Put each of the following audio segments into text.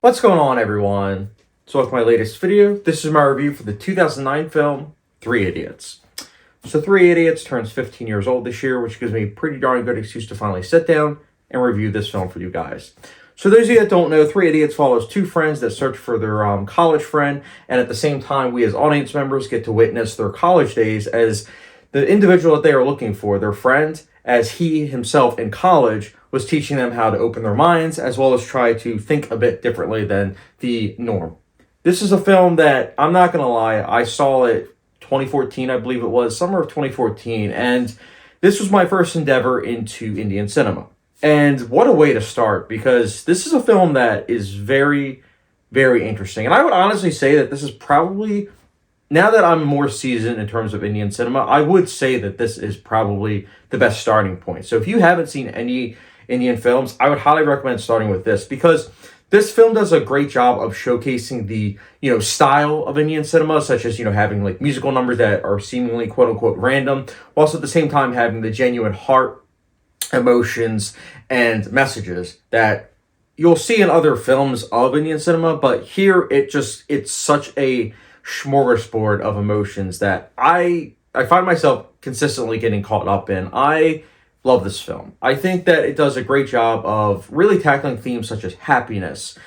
What's going on, everyone? So with my latest video, this is my review for the 2009 film, Three Idiots. So Three Idiots turns 15 years old this year, which gives me a pretty darn good excuse to finally sit down and review this film for you guys. So those of you that don't know, Three Idiots follows two friends that search for their college friend, and at the same time, we as audience members get to witness their college days as the individual that they are looking for, their friend, as he himself in college was teaching them how to open their minds as well as try to think a bit differently than the norm. This is a film that, I'm not going to lie, I saw it 2014, I believe it was, summer of 2014, and this was my first endeavor into Indian cinema. And what a way to start, because this is a film that is very, very interesting. And I would honestly say that this is probably, now that I'm more seasoned in terms of Indian cinema, I would say that this is probably the best starting point. So if you haven't seen any Indian films, I would highly recommend starting with this, because this film does a great job of showcasing the, style of Indian cinema, such as, having like musical numbers that are seemingly quote unquote random, whilst at the same time having the genuine heart, emotions, and messages that you'll see in other films of Indian cinema. But here it's such a smorgasbord of emotions that I find myself consistently getting caught up in. I love this film. I think that it does a great job of really tackling themes such as happiness,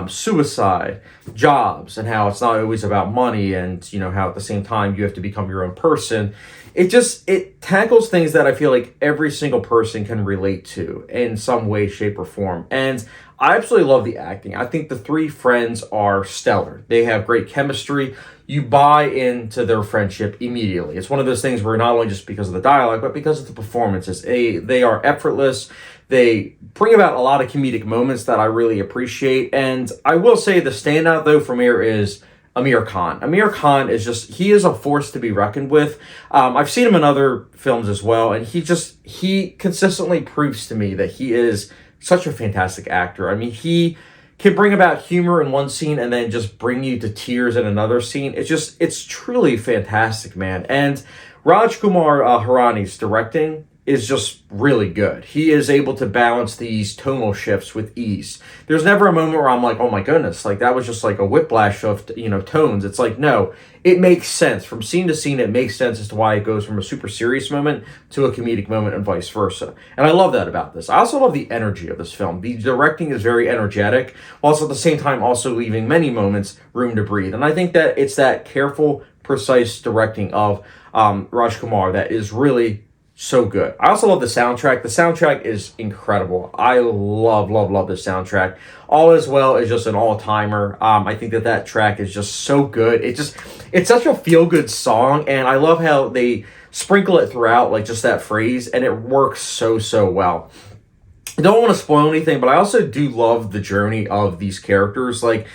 suicide, jobs, and how it's not always about money, and how at the same time you have to become your own person. It tackles things that I feel like every single person can relate to in some way, shape, or form. And I absolutely love the acting. I think the three friends are stellar. They have great chemistry. You buy into their friendship immediately. It's one of those things where not only just because of the dialogue, but because of the performances. They are effortless. They bring about a lot of comedic moments that I really appreciate. And I will say the standout, though, from here is Amir Khan. Amir Khan he is a force to be reckoned with. I've seen him in other films as well, and he consistently proves to me that he is such a fantastic actor. I mean, he can bring about humor in one scene and then just bring you to tears in another scene. It's truly fantastic, man. And Rajkumar Hirani's directing is just really good. He is able to balance these tonal shifts with ease. There's never a moment where I'm like, oh my goodness, like that was just like a whiplash of, tones. It's like, no, it makes sense. From scene to scene, it makes sense as to why it goes from a super serious moment to a comedic moment and vice versa. And I love that about this. I also love the energy of this film. The directing is very energetic, whilst at the same time also leaving many moments room to breathe. And I think that it's that careful, precise directing of Rajkumar that is really so good. I also love the soundtrack. The soundtrack is incredible. I love this soundtrack. All Is Well is just an all-timer. I think that track is just so good. It's such a feel-good song, and I love how they sprinkle it throughout, like just that phrase, and it works so well. I don't want to spoil anything, but I also do love the journey of these characters. Like,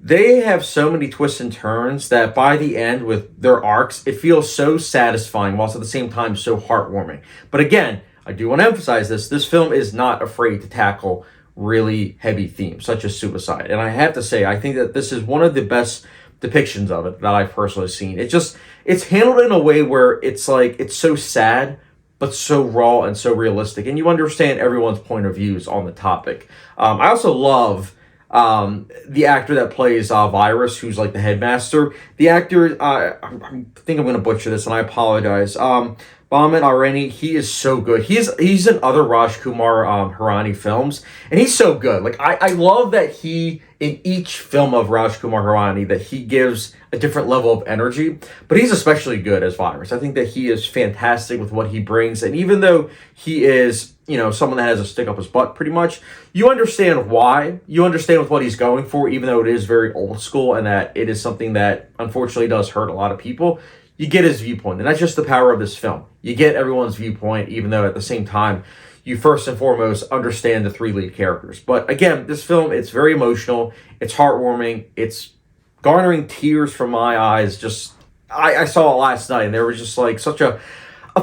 they have so many twists and turns that by the end with their arcs, it feels so satisfying whilst at the same time so heartwarming. But again, I do want to emphasize this film is not afraid to tackle really heavy themes such as suicide. And I have to say, I think that this is one of the best depictions of it that I've personally seen. It's handled in a way where it's so sad, but so raw and so realistic. And you understand everyone's point of views on the topic. I also love the actor that plays Virus, who's like the headmaster. The actor, I think I'm going to butcher this, and I apologize. Bahman Areni, he is so good. He's in other Rajkumar Hirani films, and he's so good. Like, I love that he, in each film of Rajkumar Hirani, that he gives a different level of energy, but he's especially good as Virus. I think that he is fantastic with what he brings, and even though he is, someone that has a stick up his butt pretty much, you understand why. You understand with what he's going for, even though it is very old school and that it is something that unfortunately does hurt a lot of people. You get his viewpoint, and that's just the power of this film. You get everyone's viewpoint, even though at the same time, you first and foremost understand the three lead characters. But again, this film, it's very emotional, it's heartwarming, it's garnering tears from my eyes. I saw it last night, and there was just like such a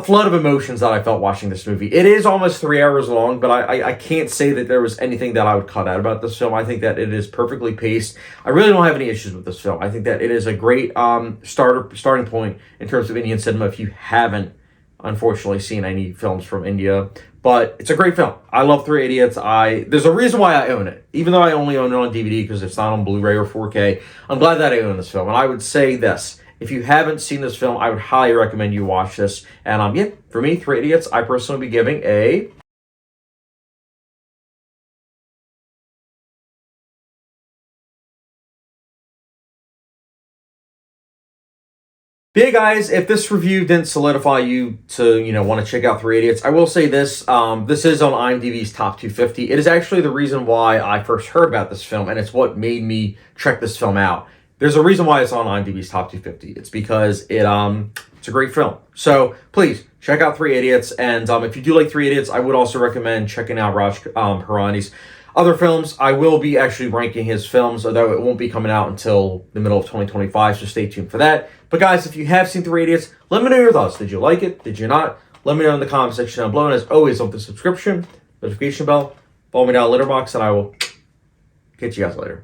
flood of emotions that I felt watching this movie. It is almost 3 hours long, but I can't say that there was anything that I would cut out about this film. I think that it is perfectly paced. I really don't have any issues with this film. I think that it is a great starting point in terms of Indian cinema if you haven't unfortunately seen any films from India But it's a great film. I love Three Idiots. There's a reason why I own it. Even though I only own it on DVD because it's not on Blu-ray or 4K, I'm glad that I own this film. And I would say this. If you haven't seen this film, I would highly recommend you watch this. And yeah, for me, Three Idiots, I personally be giving a... But yeah, guys, if this review didn't solidify you to, want to check out Three Idiots, I will say this. This is on IMDb's top 250. It is actually the reason why I first heard about this film, and it's what made me check this film out. There's a reason why it's on IMDb's top 250. It's because it's a great film. So please check out Three Idiots, and if you do like Three Idiots, I would also recommend checking out Raj Hirani's other films. I will be actually ranking his films, although it won't be coming out until the middle of 2025, so stay tuned for that. But guys, if you have seen Three Idiots, let me know your thoughts. Did you like it? Did you not? Let me know in the comment section down below. And as always, hit the subscription, notification bell, follow me down Letterboxd, and I will catch you guys later.